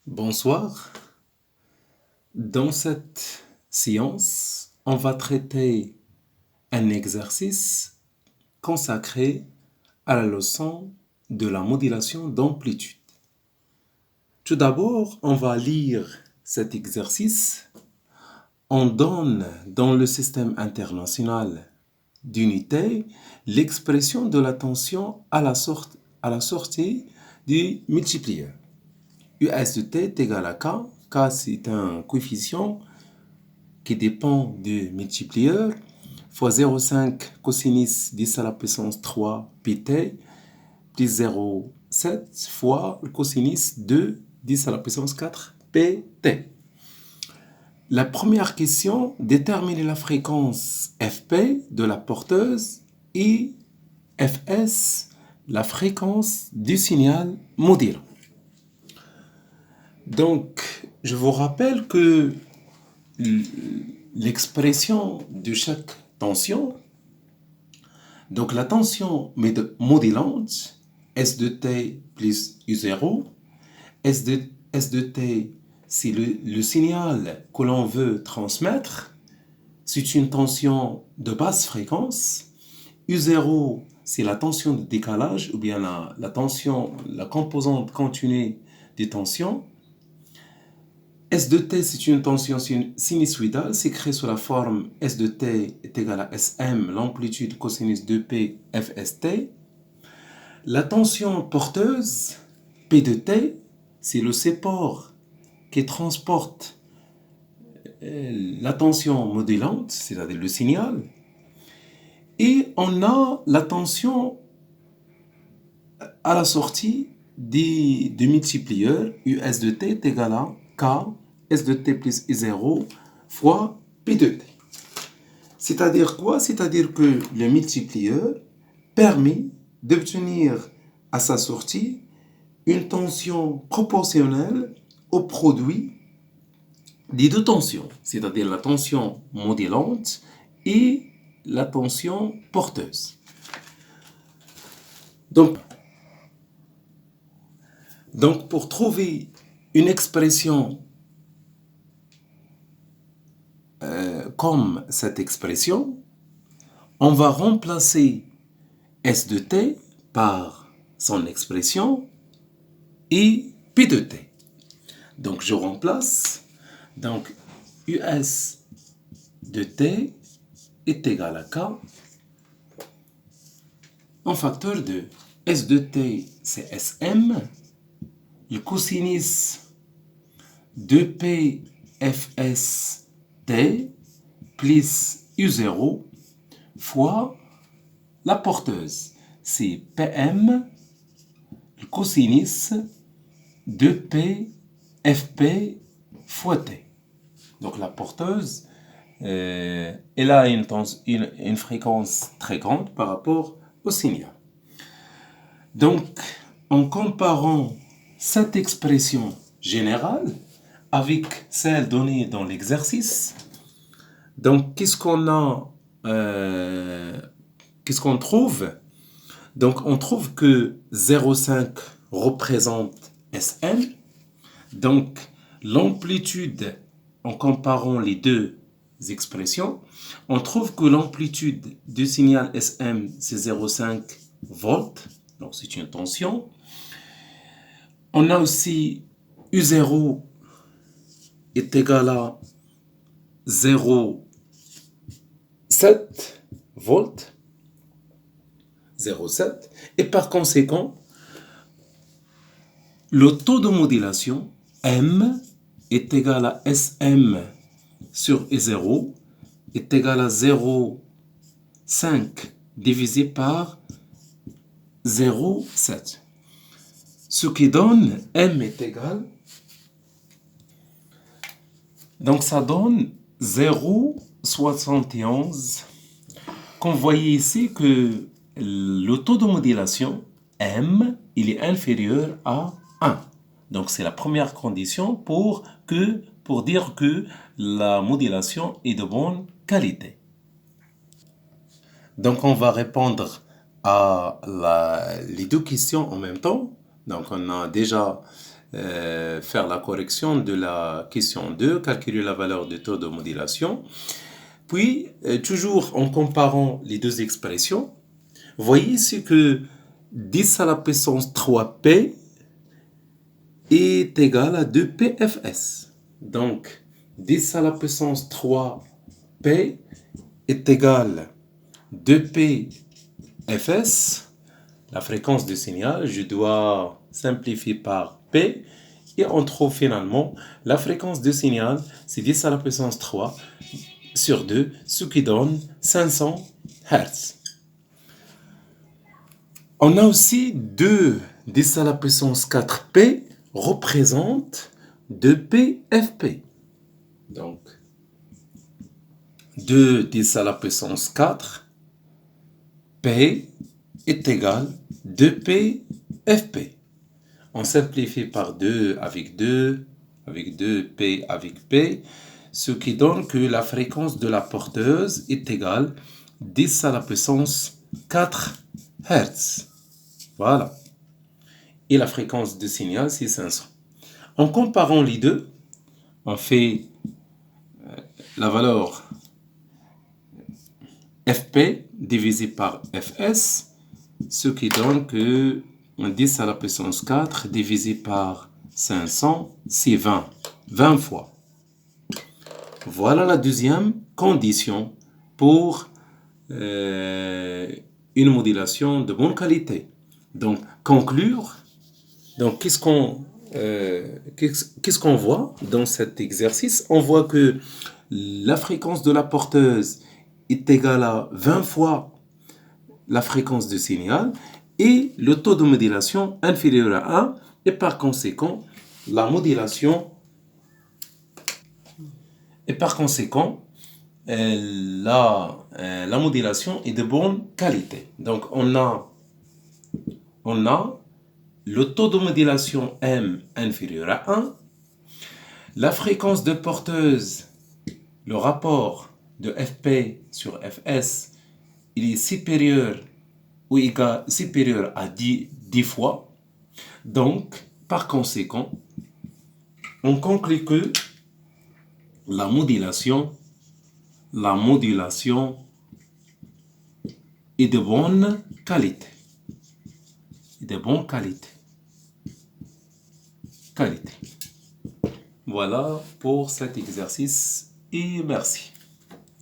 Bonsoir. Dans cette séance, on va traiter un exercice consacré à la leçon de la modulation d'amplitude. Tout d'abord, on va lire cet exercice. On donne dans le système international d'unité l'expression de la tension à la sortie du multiplieur. US de t est égal à K. K, c'est un coefficient qui dépend du multiplieur fois 0,5 cosinus 10 à la puissance 3 pt plus 0,7 fois le cosinus 2 10 à la puissance 4 pt. La première question, déterminer la fréquence Fp de la porteuse et Fs, la fréquence du signal modulant. Donc, je vous rappelle que l'expression de chaque tension, donc la tension modulante, S de t plus U0, S de t, c'est le signal que l'on veut transmettre, c'est une tension de basse fréquence. U0, c'est la tension de décalage, ou bien la tension, la composante continue des tensions. S de t, c'est une tension sinusoïdale, c'est créé sous la forme S de t est égal à Sm, l'amplitude cosinus 2p fst. La tension porteuse, P de t, c'est le support qui transporte la tension modulante, c'est-à-dire le signal. Et on a la tension à la sortie du multiplieur, US de t est égal à K, S de t plus I0 fois P de t. C'est-à-dire quoi? C'est-à-dire que le multiplieur permet d'obtenir à sa sortie une tension proportionnelle au produit des deux tensions, c'est-à-dire la tension modulante et la tension porteuse. Donc pour trouver une expression comme cette expression, on va remplacer S de t par son expression et P de t. Donc je remplace, donc US de t est égal à K en facteur de S de t, c'est Sm, le cosinus de P Fs t plus U0 fois la porteuse, c'est Pm, le cosinus de P Fp fois t. Donc la porteuse, elle a une fréquence très grande par rapport au signal. Donc, en comparant cette expression générale avec celle donnée dans l'exercice, donc qu'est-ce qu'on trouve? Donc on trouve que 0,5 représente Sm. Donc l'amplitude, en comparant les deux expressions, on trouve que l'amplitude du signal Sm, c'est 0,5 volts. Donc c'est une tension. On a aussi U0 est égal à 0,7 volts. 0,7. Et par conséquent, le taux de modulation M est égal à Sm sur E0 est égal à 0,5 divisé par 0,7. Ce qui donne M est égal. Donc ça donne 0,71. Comme vous voyez ici que le taux de modulation M, il est inférieur à 1. Donc c'est la première condition pour dire que la modulation est de bonne qualité. Donc on va répondre à les deux questions en même temps. Donc on a déjà faire la correction de la question 2, calculer la valeur du taux de modulation. Puis, toujours en comparant les deux expressions, voyez ici que 10 à la puissance 3p est égal à 2pfs. Donc, 10 à la puissance 3p est égal à 2pfs. La fréquence du signal, je dois simplifier par p. Et on trouve finalement la fréquence du signal, c'est 10 à la puissance 3 sur 2, ce qui donne 500 Hz. On a aussi 2 10 à la puissance 4p représente 2pfp. Donc, 2 10 à la puissance 4, p est égal à 2pfp. On simplifie par 2 avec 2, avec 2p avec p, ce qui donne que la fréquence de la porteuse est égale à 10 à la puissance 4 Hz. Voilà. Et la fréquence du signal, c'est 500. En comparant les deux, on fait la valeur fp divisé par fs, ce qui donne que 10 à la puissance 4 divisé par 500, c'est 20. 20 fois. Voilà la deuxième condition pour une modulation de bonne qualité. Donc, conclure. Donc, qu'est-ce qu'on voit dans cet exercice? On voit que la fréquence de la porteuse est égale à 20 fois la fréquence du signal et le taux de modulation inférieur à 1 et par conséquent, la modulation la modulation est de bonne qualité. Donc, on a le taux de modulation M inférieur à 1, la fréquence de porteuse, le rapport de Fp sur Fs, il est supérieur ou supérieur à 10 fois. Donc, par conséquent, on conclut que la modulation est de bonne qualité. De bonne qualité. Voilà pour cet exercice et merci.